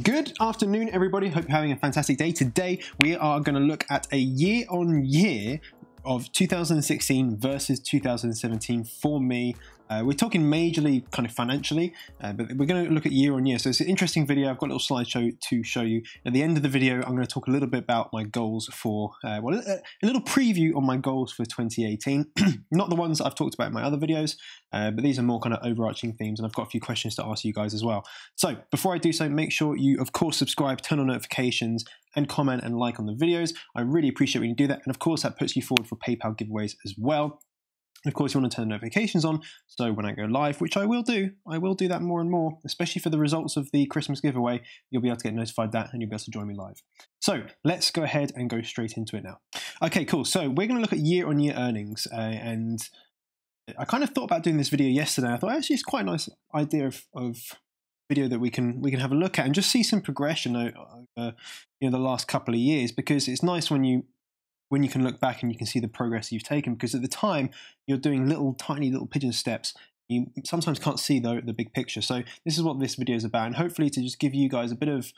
Good afternoon, everybody. Hope you're having a fantastic day. Today, we are going to look at a year-on-year of 2016 versus 2017 for me. We're talking majorly kind of financially, but we're going to look at year on year. So it's an interesting video. I've got a little slideshow to show you. At the end of the video, I'm going to talk a little bit about my goals for, a little preview on my goals for 2018. Not the ones I've talked about in my other videos, but these are more kind of overarching themes, and I've got a few questions to ask you guys as well. So before I do so, make sure you, of course, subscribe, turn on notifications, and comment and like on the videos. I really appreciate when you do that. And of course, that puts you forward for PayPal giveaways as well. And of course, you want to turn notifications on, so when I go live, which I will do that more and more, especially for the results of the Christmas giveaway, you'll be able to get notified that and you'll be able to join me live. So let's go ahead and go straight into it now. Okay, cool. So we're going to look at year-on-year earnings, and I kind of thought about doing this video yesterday. I thought actually it's quite a nice idea of video that we can have a look at and just see some progression over the last couple of years, because it's nice when you can look back and you can see the progress you've taken, because at the time you're doing tiny little pigeon steps. You sometimes can't see the big picture. So this is what this video is about, and hopefully to just give you guys a bit of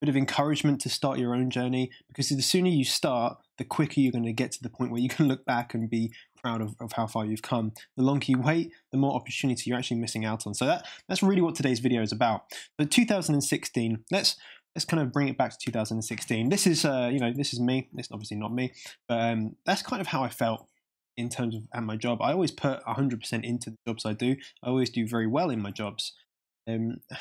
encouragement to start your own journey, because the sooner you start, the quicker you're going to get to the point where you can look back and be proud of how far you've come. The longer you wait, the more opportunity you're actually missing out on. So that's really what today's video is about. So 2016, let's kind of bring it back to 2016. This is this is me. It's obviously not me, but that's kind of how I felt in terms of at my job. I always put 100% into the jobs I do. I always do very well in my jobs.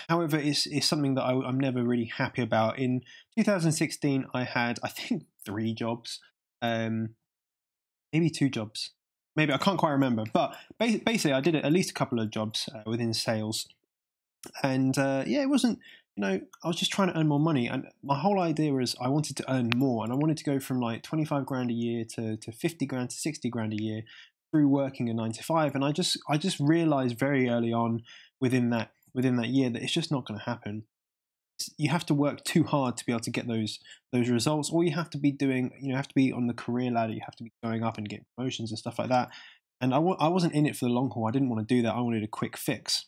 However, it's something that I'm never really happy about. In 2016, I had, I think, 3 jobs, maybe 2 jobs. Maybe, I can't quite remember. But basically, I did at least a couple of jobs within sales. And it wasn't, I was just trying to earn more money. And my whole idea was I wanted to earn more. And I wanted to go from like 25 grand a year to 50 grand to 60 grand a year through working a 9 to 5. And I just realized very early on within that year that it's just not going to happen. You have to work too hard to be able to get those results. All you have to be doing, you have to be on the career ladder. You have to be going up and getting promotions and stuff like that. And I wasn't in it for the long haul. I didn't want to do that. I wanted a quick fix.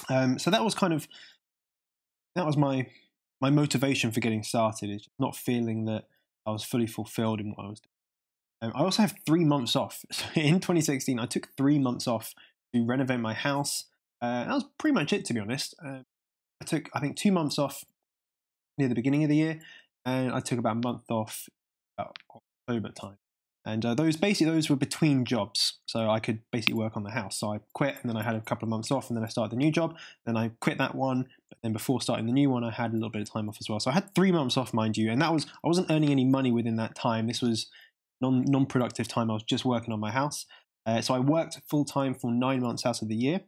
So that was my motivation for getting started. Is not feeling that I was fully fulfilled in what I was doing. I also have 3 months off. So in 2016, I took 3 months off to renovate my house. That was pretty much it, to be honest. I took, I think, 2 months off near the beginning of the year, and I took about a month off about October time. And those were between jobs, so I could basically work on the house. So I quit, and then I had a couple of months off, and then I started the new job. Then I quit that one, but then before starting the new one, I had a little bit of time off as well. So I had 3 months off, mind you, and I wasn't earning any money within that time. This was non-productive time. I was just working on my house. So I worked full time for 9 months out of the year.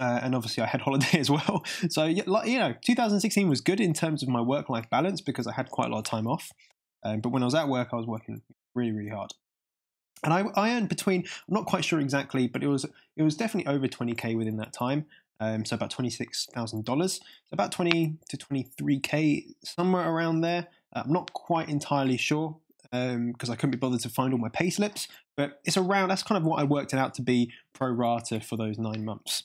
And obviously I had holiday as well. So, 2016 was good in terms of my work-life balance because I had quite a lot of time off. But when I was at work, I was working really, really hard. And I earned between, I'm not quite sure exactly, but it was definitely over 20K within that time. So about $26,000. So about 20 to 23K, somewhere around there. I'm not quite entirely sure because I couldn't be bothered to find all my pay slips. But it's around, that's kind of what I worked it out to be pro rata for those 9 months.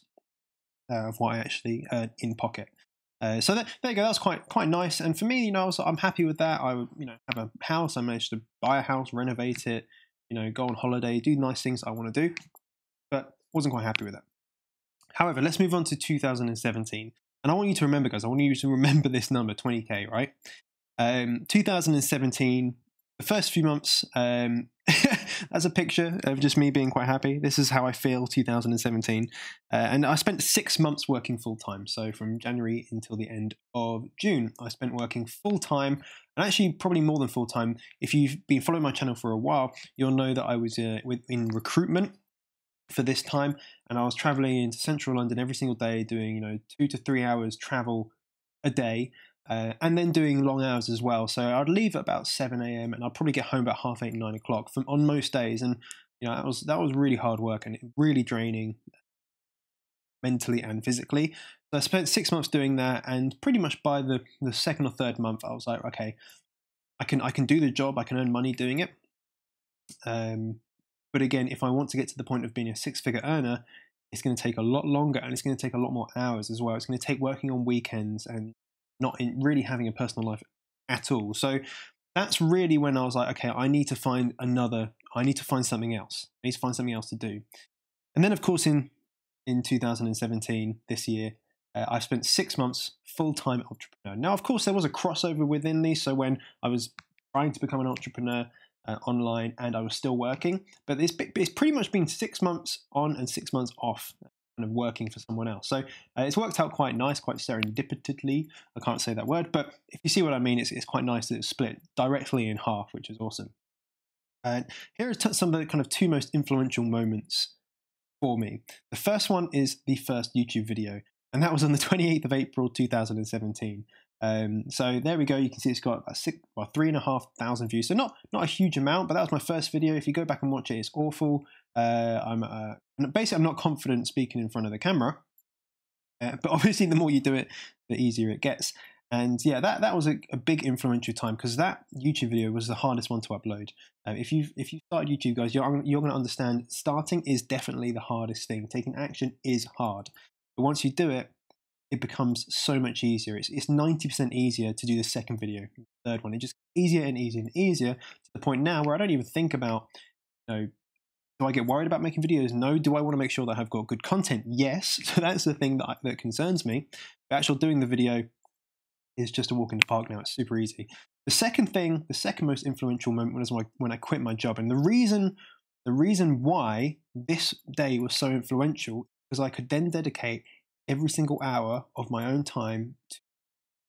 Of what I actually earned in pocket. So there you go. That's quite nice. And for me, I'm happy with that. I have a house. I managed to buy a house, renovate it, go on holiday, do nice things I want to do, but wasn't quite happy with that. However, let's move on to 2017. And I want you to remember, guys, I want you to remember this number, 20K, right? 2017, the first few months, as a picture of just me being quite happy. This is how I feel 2017. And I spent 6 months working full-time. So from January until the end of June, I spent working full-time, and actually probably more than full-time. If you've been following my channel for a while, you'll know that I was in recruitment for this time, and I was traveling into central London every single day doing 2 to 3 hours travel a day. And then doing long hours as well. So I'd leave at about 7 a.m. and I'd probably get home about 8:30, 9 o'clock on most days. And that was really hard work and really draining mentally and physically. So I spent 6 months doing that, and pretty much by the second or third month, I was like, okay, I can do the job, I can earn money doing it. But again, if I want to get to the point of being a 6-figure earner, it's going to take a lot longer, and it's going to take a lot more hours as well. It's going to take working on weekends and not really having a personal life at all. So that's really when I was like, okay, I need to find something else. I need to find something else to do. And then, of course, in 2017, this year, I spent 6 months full-time entrepreneur. Now, of course, there was a crossover within these. So when I was trying to become an entrepreneur online, and I was still working, but it's pretty much been 6 months on and 6 months off, kind of working for someone else. So it's worked out quite nice, quite serendipitously. I can't say that word, but if you see what I mean, it's quite nice that it's split directly in half, which is awesome. And here are some of the kind of two most influential moments for me. The first one is the first YouTube video, and that was on the 28th of April 2017. So there we go. You can see it's got 3,500 views. So not a huge amount, but that was my first video. If you go back and watch it, it's awful. Basically, I'm not confident speaking in front of the camera, but obviously the more you do it, the easier it gets. And yeah, that was a big influential time, because that YouTube video was the hardest one to upload. If you started YouTube, guys, you're going to understand starting is definitely the hardest thing. Taking action is hard, but once you do it, it becomes so much easier. It's 90% easier to do the second video, the third one. It just easier and easier and easier, to the point now where I don't even think about, do I get worried about making videos? No. Do I want to make sure that I've got good content? Yes. So that's the thing that concerns me. But actually doing the video is just a walk in the park now. It's super easy. The second most influential moment was when I quit my job. And the reason why this day was so influential, because I could then dedicate every single hour of my own time to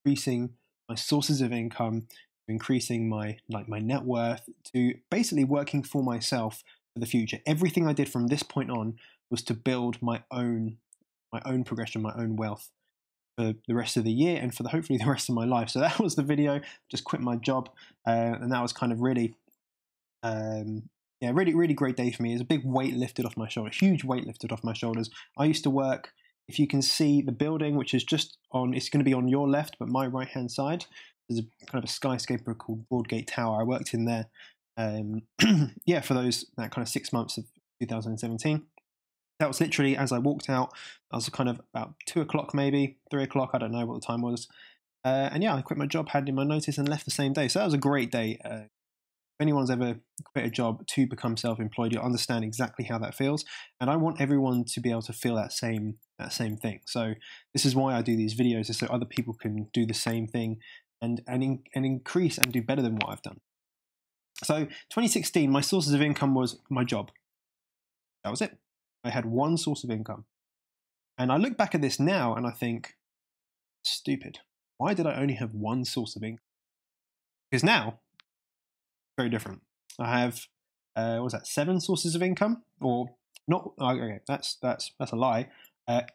increasing my sources of income, to increasing my net worth, to basically working for myself for the future. Everything I did from this point on was to build my own progression, my own wealth for the rest of the year, and for hopefully the rest of my life. So that was the video. Just quit my job, and that was kind of really, really great day for me. It was a big weight lifted off my shoulders, huge weight lifted off my shoulders. I used to work. If you can see the building, which is it's going to be on your left, but my right-hand side, there's a kind of a skyscraper called Broadgate Tower. I worked in there, for that kind of 6 months of 2017. That was literally as I walked out. I was kind of about 2 o'clock, maybe 3 o'clock. I don't know what the time was. And yeah, I quit my job, handed in my notice, and left the same day. So that was a great day. If anyone's ever quit a job to become self-employed, you'll understand exactly how that feels. And I want everyone to be able to feel that same thing. So this is why I do these videos, is so other people can do the same thing and increase and do better than what I've done. So 2016, my sources of income was my job. That was it. I had one source of income. And I look back at this now and I think, stupid. Why did I only have one source of income? Because now, very different. I have, 7 sources of income? Or not, okay, that's a lie.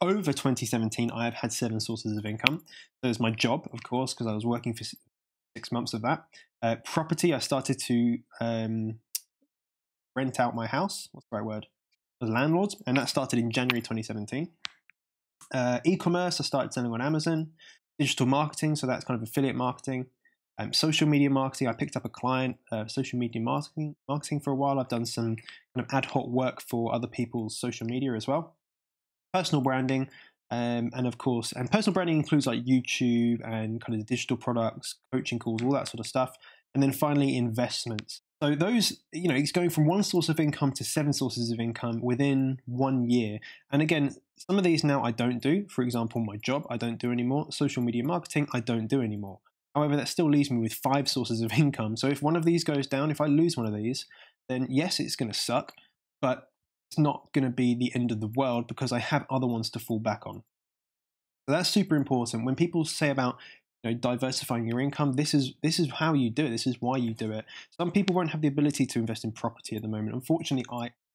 Over 2017, I have had 7 sources of income. There's my job, of course, because I was working for 6 months of that. Property, I started to rent out my house. What's the right word? As landlords, and that started in January 2017. E-commerce, I started selling on Amazon. Digital marketing, so that's kind of affiliate marketing. Social media marketing, I picked up a client, social media marketing for a while. I've done some kind of ad hoc work for other people's social media as well. Personal branding, and of course, personal branding includes like YouTube and kind of digital products, coaching calls, all that sort of stuff. And then finally, investments. So those, it's going from one source of income to 7 sources of income within 1 year. And again, some of these now I don't do. For example, my job, I don't do anymore. Social media marketing, I don't do anymore. However, that still leaves me with 5 sources of income. So if one of these goes down, if I lose one of these, then yes, it's going to suck, but it's not going to be the end of the world, because I have other ones to fall back on. So that's super important. When people say about diversifying your income, this is how you do it. This is why you do it. Some people won't have the ability to invest in property at the moment. Unfortunately,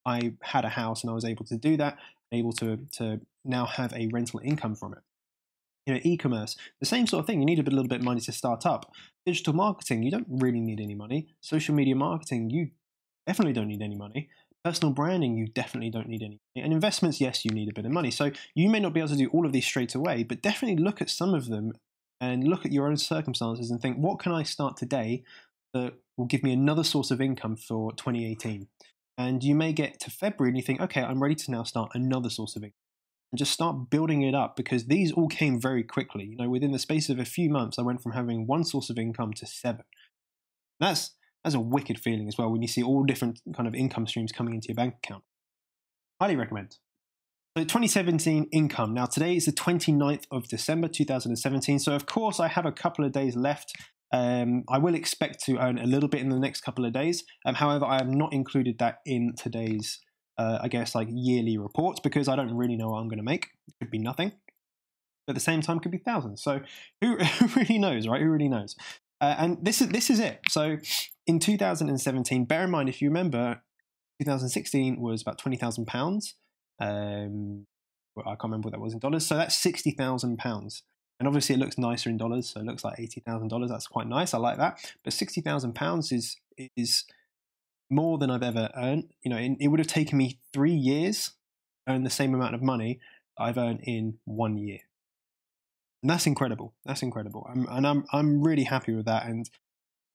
I had a house and I was able to do that, able to now have a rental income from it. E-commerce, the same sort of thing. You need a little bit of money to start up. Digital marketing, you don't really need any money. Social media marketing, you definitely don't need any money. Personal branding, you definitely don't need any money. And investments, yes, you need a bit of money. So you may not be able to do all of these straight away, but definitely look at some of them and look at your own circumstances and think, what can I start today that will give me another source of income for 2018? And you may get to February and you think, okay, I'm ready to now start another source of income. and just start building it up, because these all came very quickly. You know, within the space of a few months, I went from having one source of income to 7. That's a wicked feeling as well when you see all different kind of income streams coming into your bank account. Highly recommend. So 2017 income. Now today is the 29th of December 2017. So of course I have a couple of days left. I will expect to earn a little bit in the next couple of days. However, I have not included that in today's, I guess, like yearly reports, because I don't really know what I'm going to make. It could be nothing. But at the same time, it could be thousands. So who really knows, right? Who really knows? And this is it. So in 2017, bear in mind, if you remember, 2016 was about £20,000. Well, I can't remember what that was in dollars. So that's £60,000. And obviously it looks nicer in dollars. So it looks like $80,000. That's quite nice. I like that. But £60,000 is more than I've ever earned. You know, it would have taken me 3 years to earn the same amount of money I've earned in 1 year. And that's incredible. That's incredible. I'm really happy with that. And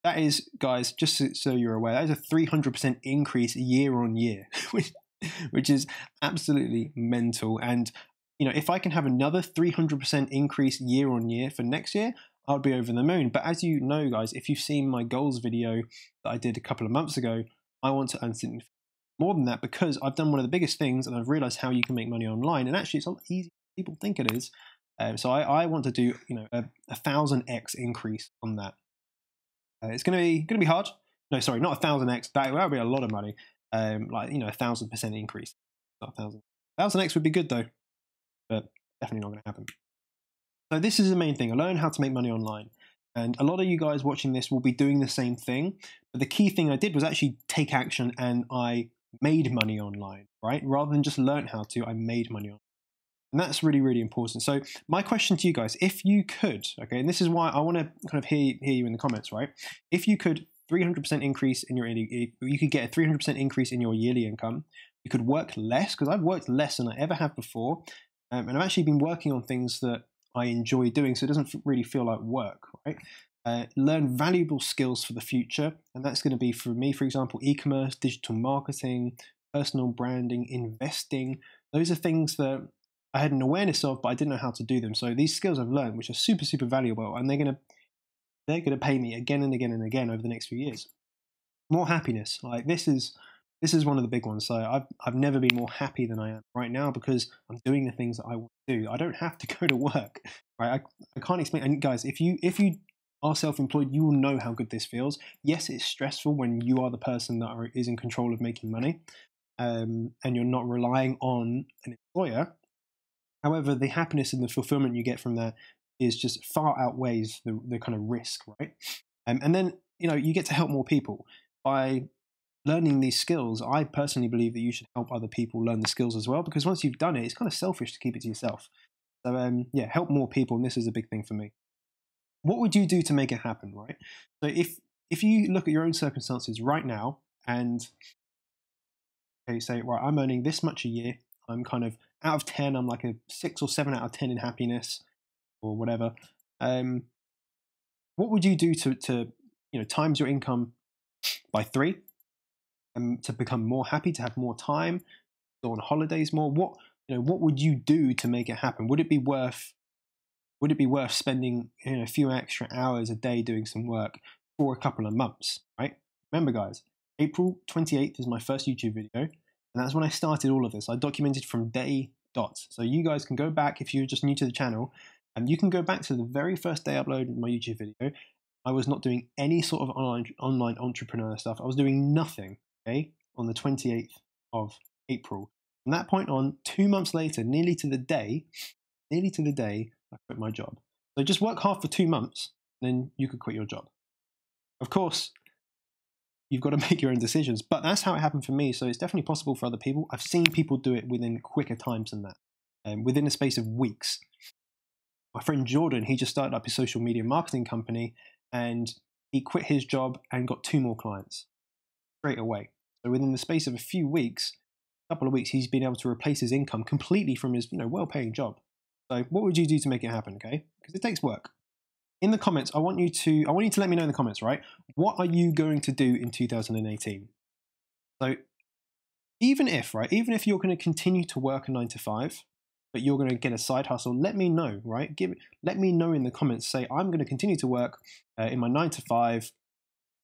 that is, guys, just so you're aware, that is a 300% increase year on year, which is absolutely mental. And, you know, if I can have another 300% increase year on year for next year, I'll be over the moon. But as you know, guys, if you've seen my goals video that I did a couple of months ago, I want to earn significantly more than that, because I've done one of the biggest things and I've realized how you can make money online. And actually, it's not easy as people think it is. So I want to do, you know, a 1000x increase on that. It's going to be hard. No, sorry, not 1000x. That would be a lot of money. Like, you know, 1000% increase. Not 1000. 1000x would be good though, but definitely not going to happen. So this is the main thing. I learned how to make money online, and a lot of you guys watching this will be doing the same thing. But the key thing I did was actually take action, and I made money online, right? Rather than just learn how to, I made money online. And that's really, really important. So my question to you guys, if you could, okay, and this is why I want to kind of hear you in the comments, right? If you could 300% increase in your, you could get a 300% increase in your yearly income. You could work less, because I've worked less than I ever have before. And I've actually been working on things that I enjoy doing, so it doesn't really feel like work, right? Learn valuable skills for the future. And that's going to be, for me, for example, e-commerce, digital marketing, personal branding, investing. Those are things that I had an awareness of, but I didn't know how to do them. So these skills I've learned, which are super, super valuable, and they're gonna pay me again and again and again over the next few years. More happiness, like this is one of the big ones. So I've never been more happy than I am right now, because I'm doing the things that I want to do. I don't have to go to work, right? I can't explain. And guys, if you are self-employed, you will know how good this feels. Yes, it's stressful when you are the person that is in control of making money, and you're not relying on an employer. However, the happiness and the fulfillment you get from that is just far outweighs the kind of risk, right? And then, you know, you get to help more people. By learning these skills, I personally believe that you should help other people learn the skills as well, because once you've done it, it's kind of selfish to keep it to yourself. So, yeah, help more people, and this is a big thing for me. What would you do to make it happen, right? So if you look at your own circumstances right now, and okay, say, right, I'm earning this much a year, I'm kind of out of 10, I'm like a 6 or 7 out of 10 in happiness or whatever. What would you do to you know, times your income by 3 and to become more happy, to have more time, go on holidays more? What would you do to make it happen? Would it be worth spending, you know, a few extra hours a day doing some work for a couple of months, right? Remember, guys, April 28th is my first YouTube video. And that's when I started all of this. I documented from day dot. So you guys can go back, if you're just new to the channel, and you can go back to the very first day I uploaded my YouTube video. I was not doing any sort of online entrepreneur stuff. I was doing nothing, okay, on the 28th of April. From that point on, 2 months later, nearly to the day, I quit my job. So just work hard for 2 months, then you could quit your job. Of course, you've got to make your own decisions, but that's how it happened for me. So it's definitely possible for other people. I've seen people do it within quicker times than that, within a space of weeks. My friend Jordan, he just started up his social media marketing company, and he quit his job and got 2 more clients straight away. So within the space of a few weeks, a couple of weeks, he's been able to replace his income completely from his, you know, well-paying job. So what would you do to make it happen, okay? Because it takes work. In the comments, I want you to let me know in the comments, right? What are you going to do in 2018? So even if you're going to continue to work a 9 to 5, but you're going to get a side hustle, let me know, right? Let me know in the comments. Say, I'm going to continue to work in my 9 to 5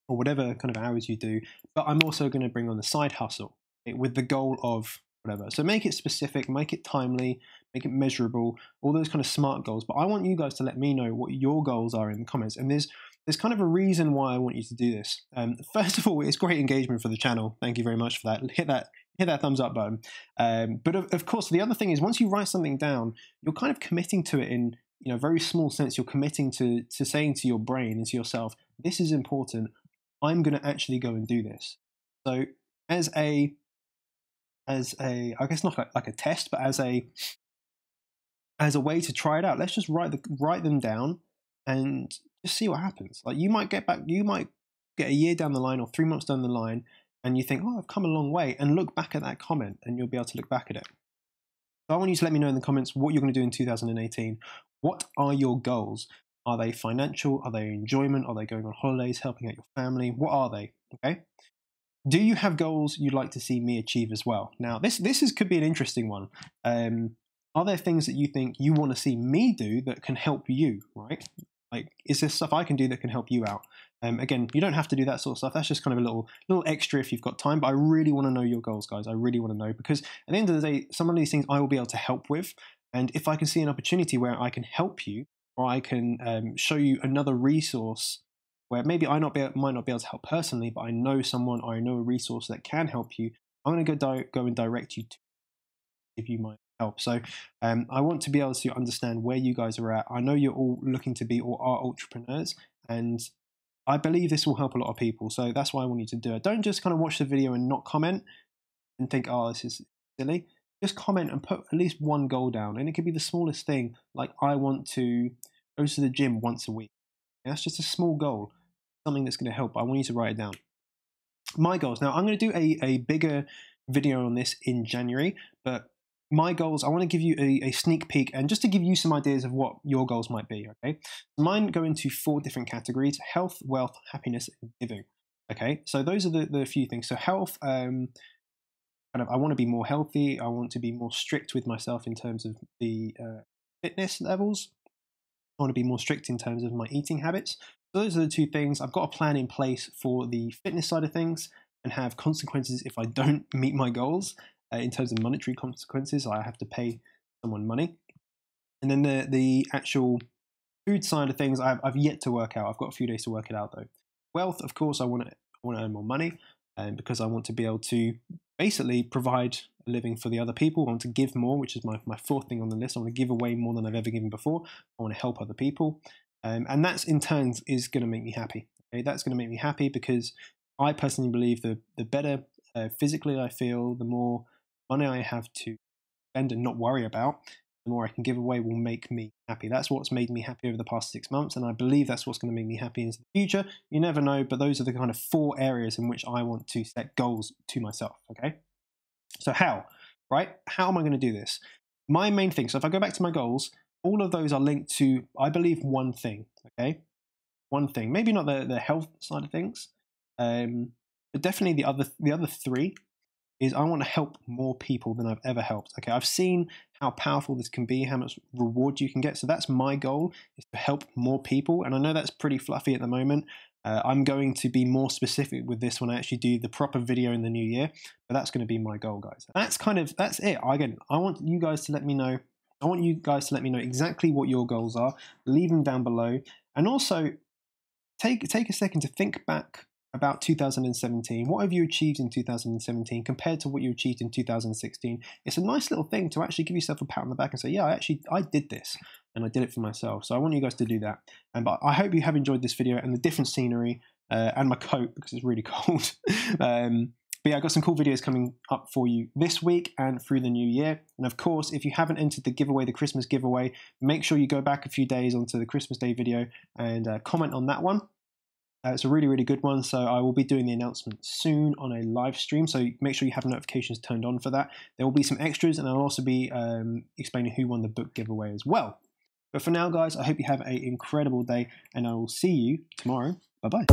or whatever kind of hours you do, but I'm also going to bring on the side hustle with the goal of whatever. So make it specific, make it timely, make it measurable, all those kind of smart goals. But I want you guys to let me know what your goals are in the comments. And there's kind of a reason why I want you to do this. First of all, it's great engagement for the channel. Thank you very much for that. Hit that thumbs up button. But of course, the other thing is once you write something down, you're kind of committing to it in a very small sense. You're committing to saying to your brain and to yourself, this is important. I'm going to actually go and do this. So as a I guess not like a test, but as a way to try it out, let's just write them down and just see what happens. Like you might get a year down the line or 3 months down the line, and you think, oh, I've come a long way, and look back at that comment, and you'll be able to look back at it. So I want you to let me know in the comments what you're going to do in 2018. What are your goals? Are they financial? Are they enjoyment? Are they going on holidays, helping out your family? What are they? Okay. Do you have goals you'd like to see me achieve as well? Now, this could be an interesting one. Are there things that you think you want to see me do that can help you, right? Like, is there stuff I can do that can help you out? Again, you don't have to do that sort of stuff. That's just kind of a little extra if you've got time. But I really want to know your goals, guys. I really want to know, because at the end of the day, some of these things I will be able to help with. And if I can see an opportunity where I can help you, or I can show you another resource where maybe might not be able to help personally, but I know someone or I know a resource that can help you, I'm going to go and direct you to give you my help. So I want to be able to understand where you guys are at. I know you're all looking to be or are entrepreneurs, and I believe this will help a lot of people. So that's why I want you to do it. Don't just kind of watch the video and not comment and think, oh, this is silly. Just comment and put at least one goal down. And it could be the smallest thing, like I want to go to the gym once a week. That's just a small goal, something that's going to help. I want you to write it down. My goals. Now, I'm going to do a bigger video on this in January, but my goals, I want to give you a sneak peek and just to give you some ideas of what your goals might be, okay? Mine go into 4 different categories: health, wealth, happiness, and giving, okay? So those are the few things. So health, kind of, I want to be more healthy. I want to be more strict with myself in terms of the fitness levels. I want to be more strict in terms of my eating habits. So those are the 2 things. I've got a plan in place for the fitness side of things and have consequences if I don't meet my goals. In terms of monetary consequences, I have to pay someone money. And then the actual food side of things, I've yet to work out. I've got a few days to work it out though. Wealth, of course, I want to earn more money, because I want to be able to basically provide a living for the other people. I want to give more, which is my 4th thing on the list. I want to give away more than I've ever given before. I want to help other people. And that's in turn is going to make me happy. Okay? That's going to make me happy because I personally believe the better physically I feel, the more money I have to spend and not worry about, the more I can give away will make me happy. That's what's made me happy over the past 6 months, and I believe that's what's going to make me happy in the future. You never know, but those are the kind of 4 areas in which I want to set goals to myself, okay? So how, right? How am I going to do this? My main thing, so if I go back to my goals, all of those are linked to, I believe, one thing, okay? One thing. Maybe not the health side of things, but definitely the other 3 is I want to help more people than I've ever helped. Okay, I've seen how powerful this can be, how much reward you can get. So that's my goal, is to help more people. And I know that's pretty fluffy at the moment. I'm going to be more specific with this when I actually do the proper video in the new year. But that's going to be my goal, guys. That's it. Again, I want you guys to let me know. I want you guys to let me know exactly what your goals are. Leave them down below. And also, take a second to think back about 2017. What have you achieved in 2017 compared to what you achieved in 2016? It's a nice little thing to actually give yourself a pat on the back and say, yeah, I did this and I did it for myself. So I want you guys to do that. But I hope you have enjoyed this video and the different scenery and my coat because it's really cold. But yeah, I've got some cool videos coming up for you this week and through the new year. And of course, if you haven't entered the Christmas giveaway, make sure you go back a few days onto the Christmas Day video and comment on that one. It's a really, really good one, so I will be doing the announcement soon on a live stream, so make sure you have notifications turned on for that. There will be some extras, and I'll also be explaining who won the book giveaway as well. But for now, guys, I hope you have an incredible day, and I will see you tomorrow. Bye-bye.